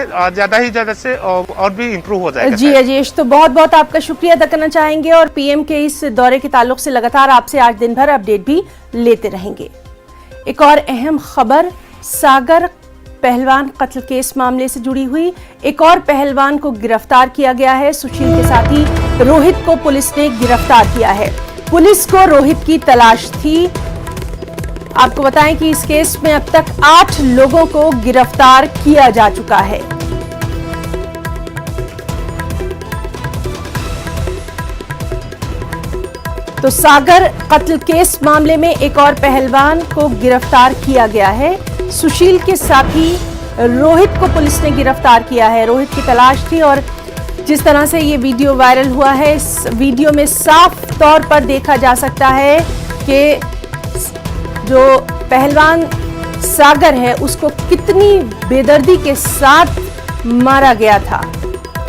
में ज्यादा ही ज्यादा से और भी इम्प्रूव हो जाएगा। जी अजेश, तो बहुत बहुत आपका शुक्रिया अदा करना चाहेंगे और पीएम के इस दौरे के ताल्लुक से लगातार आपसे आज दिन भर अपडेट भी लेते रहेंगे। एक और अहम खबर सागर पहलवान कत्ल केस मामले से जुड़ी हुई। एक और पहलवान को गिरफ्तार किया गया है। सुशील के साथी रोहित को पुलिस ने गिरफ्तार किया है। पुलिस को रोहित की तलाश थी। आपको बताएं कि इस केस में अब तक 8 लोगों को गिरफ्तार किया जा चुका है। तो सागर कत्ल केस मामले में एक और पहलवान को गिरफ्तार किया गया है। सुशील के साथी रोहित को पुलिस ने गिरफ्तार किया है। रोहित की तलाश थी और जिस तरह से ये वीडियो वायरल हुआ है, इस वीडियो में साफ तौर पर देखा जा सकता है कि जो पहलवान सागर है उसको कितनी बेदर्दी के साथ मारा गया था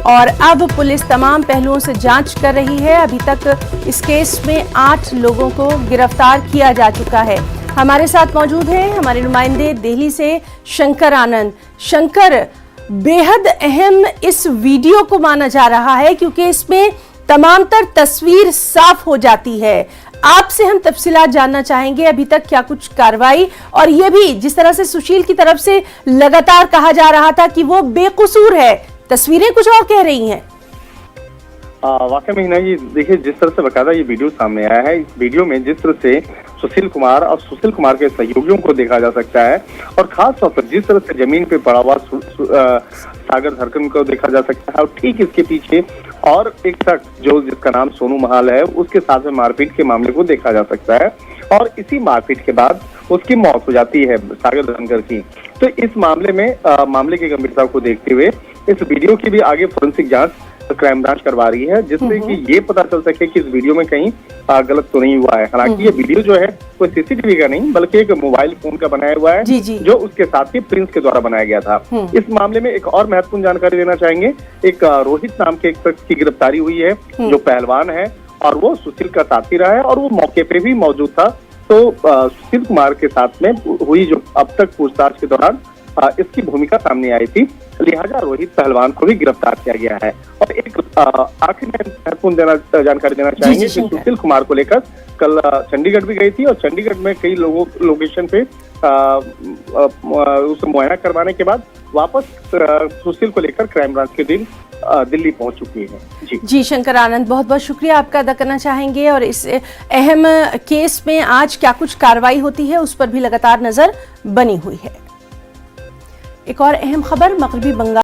और अब पुलिस तमाम पहलुओं से जांच कर रही है। अभी तक इस केस में 8 लोगों को गिरफ्तार किया जा चुका है। हमारे साथ मौजूद हैं हमारे नुमाइंदे दिल्ली से शंकर आनंद। शंकर, बेहद अहम इस वीडियो को माना जा रहा है क्योंकि इसमें तमाम तर तस्वीर साफ हो जाती है। आपसे हम तफसीलात जानना चाहेंगे, अभी तक क्या कुछ कार्रवाई, और ये भी जिस तरह से सुशील की तरफ से लगातार कहा जा रहा था कि वो बेकसूर है, तस्वीरें कुछ और कह रही हैं। वाकई में हिना जी, देखिए जिस तरह से बकायदा ये वीडियो सामने आया है, इस वीडियो में जिस तरह से सुशील कुमार और सुशील कुमार के सहयोगियों को देखा जा सकता है और खास तौर पर जिस तरह से जमीन पे पड़ा हुआ सागर धरकन को देखा जा सकता है और ठीक इसके पीछे और एक शख्स जो जिसका नाम सोनू महाल है उसके साथ में मारपीट के मामले को देखा जा सकता है और इसी मारपीट के बाद उसकी मौत हो जाती है सागर धनकर की। तो इस मामले में मामले की गंभीरता को देखते हुए इस वीडियो की भी आगे फोरेंसिक जांच क्राइम ब्रांच करवा रही है जिससे कि ये पता चल सके कि इस वीडियो में कहीं गलत तो नहीं हुआ है। हालांकि ये वीडियो जो है कोई सीसीटीवी का नहीं बल्कि एक मोबाइल फोन का बनाया हुआ है जो उसके साथी प्रिंस के द्वारा बनाया गया था। इस मामले में एक और महत्वपूर्ण जानकारी देना चाहेंगे, एक रोहित नाम के एक शख्स की गिरफ्तारी हुई है जो पहलवान है और वो सुशील का साथी रहा है और वो मौके पे भी मौजूद था। तो सुशील कुमार के साथ में हुई जो अब तक पूछताछ के दौरान इसकी भूमिका सामने आई थी, लिहाजा रोहित पहलवान को भी गिरफ्तार किया गया है। और एक आखिर में महत्वपूर्ण जानकारी देना चाहेंगे कि सुशील कुमार को लेकर कल चंडीगढ़ भी गई थी और चंडीगढ़ में कई लोकेशन पे उसे मुआयना करवाने के बाद वापस सुशील को लेकर क्राइम ब्रांच की टीम दिल्ली पहुंच चुकी है। जी शंकर आनंद, बहुत बहुत शुक्रिया आपका अदा करना चाहेंगे और इस अहम केस में आज क्या कुछ कार्रवाई होती है उस पर भी लगातार नजर बनी हुई है। एक और अहम खबर, मगरबी बंगाल